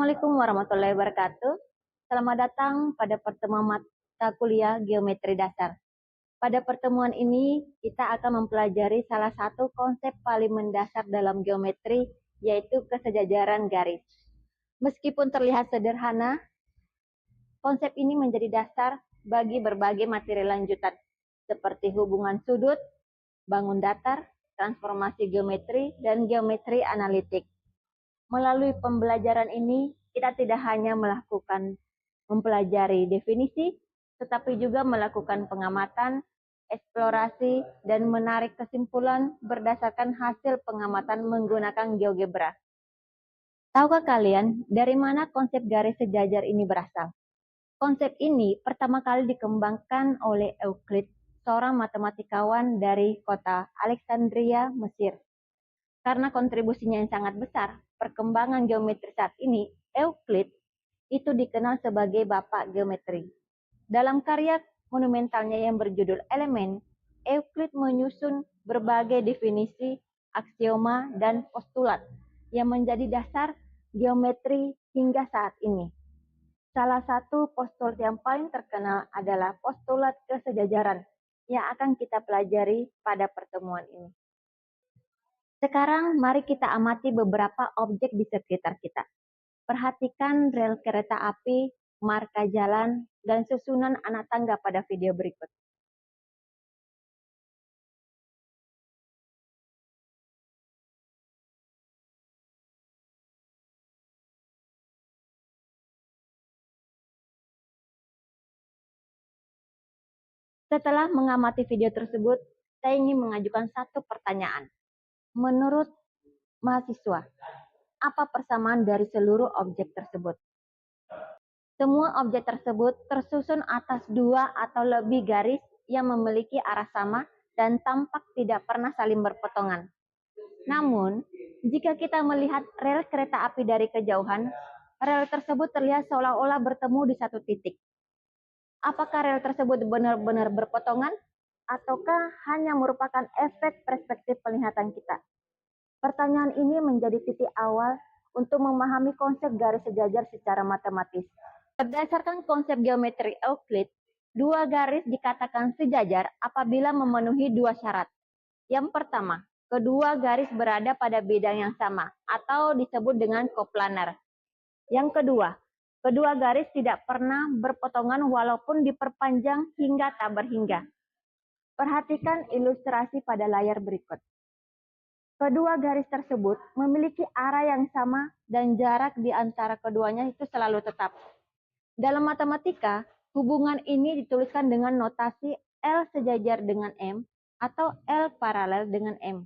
Assalamualaikum warahmatullahi wabarakatuh. Selamat datang pada pertemuan mata kuliah Geometri Dasar. Pada pertemuan ini, kita akan mempelajari salah satu konsep paling mendasar dalam geometri, yaitu kesejajaran garis. Meskipun terlihat sederhana, konsep ini menjadi dasar bagi berbagai materi lanjutan, seperti hubungan sudut, bangun datar, transformasi geometri, dan geometri analitik. Melalui pembelajaran ini, kita tidak hanya mempelajari definisi, tetapi juga melakukan pengamatan, eksplorasi, dan menarik kesimpulan berdasarkan hasil pengamatan menggunakan GeoGebra. Tahukah kalian dari mana konsep garis sejajar ini berasal? Konsep ini pertama kali dikembangkan oleh Euclid, seorang matematikawan dari kota Alexandria, Mesir. Karena kontribusinya yang sangat besar, perkembangan geometri saat ini, Euclid itu dikenal sebagai bapak geometri. Dalam karya monumentalnya yang berjudul Elemen, Euclid menyusun berbagai definisi, aksioma, dan postulat yang menjadi dasar geometri hingga saat ini. Salah satu postulat yang paling terkenal adalah postulat kesejajaran yang akan kita pelajari pada pertemuan ini. Sekarang mari kita amati beberapa objek di sekitar kita. Perhatikan rel kereta api, marka jalan, dan susunan anak tangga pada video berikut. Setelah mengamati video tersebut, saya ingin mengajukan satu pertanyaan. Menurut mahasiswa, apa persamaan dari seluruh objek tersebut? Semua objek tersebut tersusun atas dua atau lebih garis yang memiliki arah sama dan tampak tidak pernah saling berpotongan. Namun, jika kita melihat rel kereta api dari kejauhan, rel tersebut terlihat seolah-olah bertemu di satu titik. Apakah rel tersebut benar-benar berpotongan, ataukah hanya merupakan efek perspektif penglihatan kita? Pertanyaan ini menjadi titik awal untuk memahami konsep garis sejajar secara matematis. Berdasarkan konsep geometri Euclid, dua garis dikatakan sejajar apabila memenuhi dua syarat. Yang pertama, kedua garis berada pada bidang yang sama atau disebut dengan koplanar. Yang kedua, kedua garis tidak pernah berpotongan walaupun diperpanjang hingga tak berhingga. Perhatikan ilustrasi pada layar berikut. Kedua garis tersebut memiliki arah yang sama dan jarak di antara keduanya itu selalu tetap. Dalam matematika, hubungan ini dituliskan dengan notasi L sejajar dengan M atau L paralel dengan M.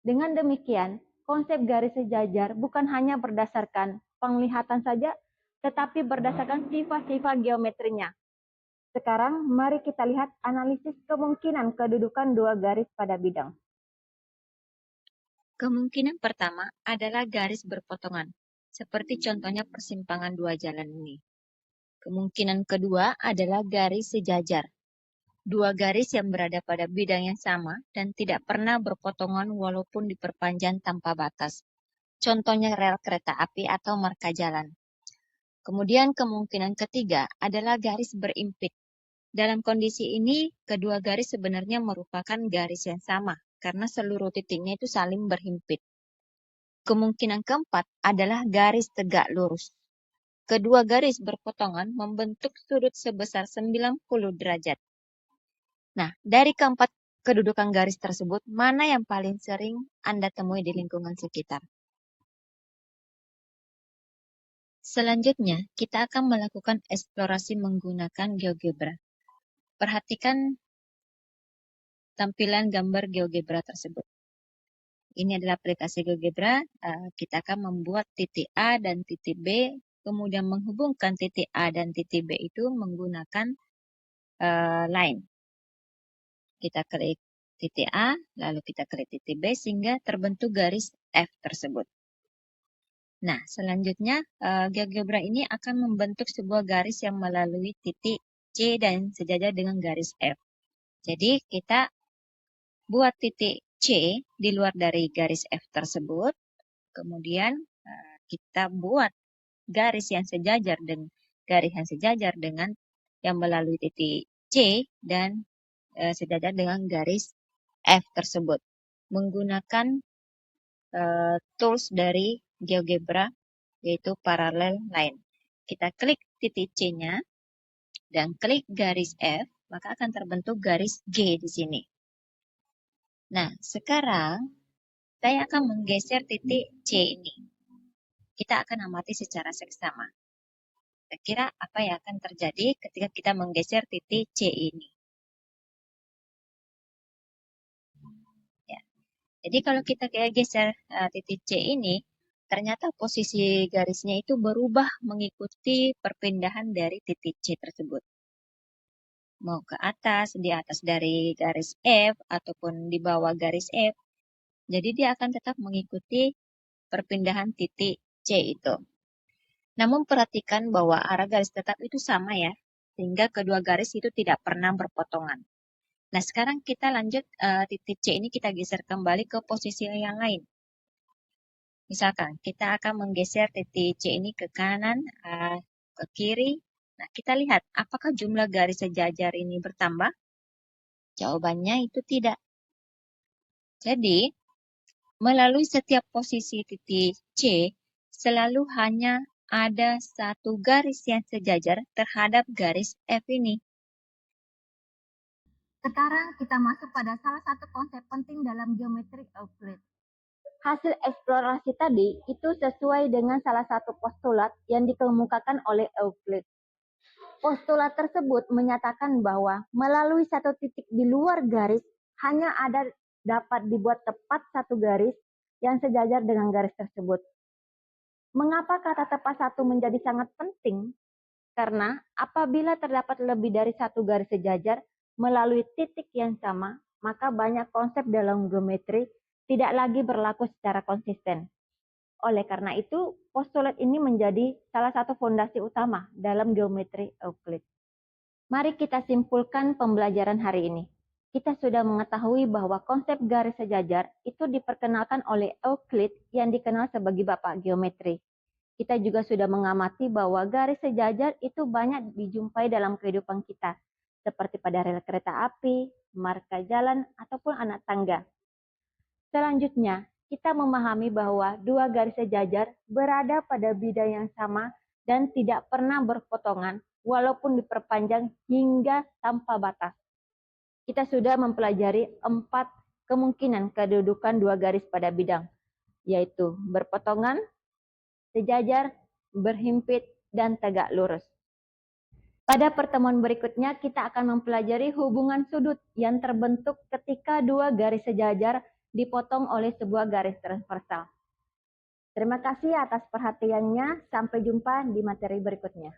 Dengan demikian, konsep garis sejajar bukan hanya berdasarkan penglihatan saja, tetapi berdasarkan sifat-sifat geometrinya. Sekarang, mari kita lihat analisis kemungkinan kedudukan dua garis pada bidang. Kemungkinan pertama adalah garis berpotongan, seperti contohnya persimpangan dua jalan ini. Kemungkinan kedua adalah garis sejajar. Dua garis yang berada pada bidang yang sama dan tidak pernah berpotongan walaupun diperpanjang tanpa batas. Contohnya rel kereta api atau marka jalan. Kemudian kemungkinan ketiga adalah garis berimpit. Dalam kondisi ini, kedua garis sebenarnya merupakan garis yang sama karena seluruh titiknya itu saling berhimpit. Kemungkinan keempat adalah garis tegak lurus. Kedua garis berpotongan membentuk sudut sebesar 90 derajat. Nah, dari keempat kedudukan garis tersebut, mana yang paling sering Anda temui di lingkungan sekitar? Selanjutnya, kita akan melakukan eksplorasi menggunakan GeoGebra. Perhatikan tampilan gambar GeoGebra tersebut. Ini adalah aplikasi GeoGebra. Kita akan membuat titik A dan titik B, kemudian menghubungkan titik A dan titik B itu menggunakan line. Kita klik titik A, lalu kita klik titik B, sehingga terbentuk garis F tersebut. Nah, selanjutnya GeoGebra ini akan membentuk sebuah garis yang melalui titik C dan sejajar dengan garis F. Jadi, kita buat titik C di luar dari garis F tersebut. Kemudian, kita buat garis yang sejajar dengan yang melalui titik C dan sejajar dengan garis F tersebut. Menggunakan tools dari GeoGebra, yaitu parallel line. Kita klik titik C-nya dan klik garis F, maka akan terbentuk garis G di sini. Nah, sekarang saya akan menggeser titik C ini. Kita akan amati secara seksama. Kira-kira apa yang akan terjadi ketika kita menggeser titik C ini? Ya. Jadi kalau kita geser titik C ini, ternyata posisi garisnya itu berubah mengikuti perpindahan dari titik C tersebut. Mau ke atas, di atas dari garis F, ataupun di bawah garis F. Jadi dia akan tetap mengikuti perpindahan titik C itu. Namun perhatikan bahwa arah garis tetap itu sama ya, sehingga kedua garis itu tidak pernah berpotongan. Nah, sekarang kita lanjut titik C ini kita geser kembali ke posisi yang lain. Misalkan kita akan menggeser titik C ini ke kanan, ke kiri. Nah, kita lihat apakah jumlah garis sejajar ini bertambah? Jawabannya itu tidak. Jadi, melalui setiap posisi titik C, selalu hanya ada satu garis yang sejajar terhadap garis F ini. Sekarang kita masuk pada salah satu konsep penting dalam geometri Euclid. Hasil eksplorasi tadi itu sesuai dengan salah satu postulat yang dikemukakan oleh Euclid. Postulat tersebut menyatakan bahwa melalui satu titik di luar garis hanya ada dapat dibuat tepat satu garis yang sejajar dengan garis tersebut. Mengapa kata tepat satu menjadi sangat penting? Karena apabila terdapat lebih dari satu garis sejajar melalui titik yang sama, maka banyak konsep dalam geometri tidak lagi berlaku secara konsisten. Oleh karena itu, postulat ini menjadi salah satu fondasi utama dalam geometri Euclid. Mari kita simpulkan pembelajaran hari ini. Kita sudah mengetahui bahwa konsep garis sejajar itu diperkenalkan oleh Euclid yang dikenal sebagai bapak geometri. Kita juga sudah mengamati bahwa garis sejajar itu banyak dijumpai dalam kehidupan kita, seperti pada rel kereta api, marka jalan, ataupun anak tangga. Selanjutnya, kita memahami bahwa dua garis sejajar berada pada bidang yang sama dan tidak pernah berpotongan, walaupun diperpanjang hingga tanpa batas. Kita sudah mempelajari 4 kemungkinan kedudukan dua garis pada bidang, yaitu berpotongan, sejajar, berhimpit, dan tegak lurus. Pada pertemuan berikutnya, kita akan mempelajari hubungan sudut yang terbentuk ketika dua garis sejajar dipotong oleh sebuah garis transversal. Terima kasih atas perhatiannya. Sampai jumpa di materi berikutnya.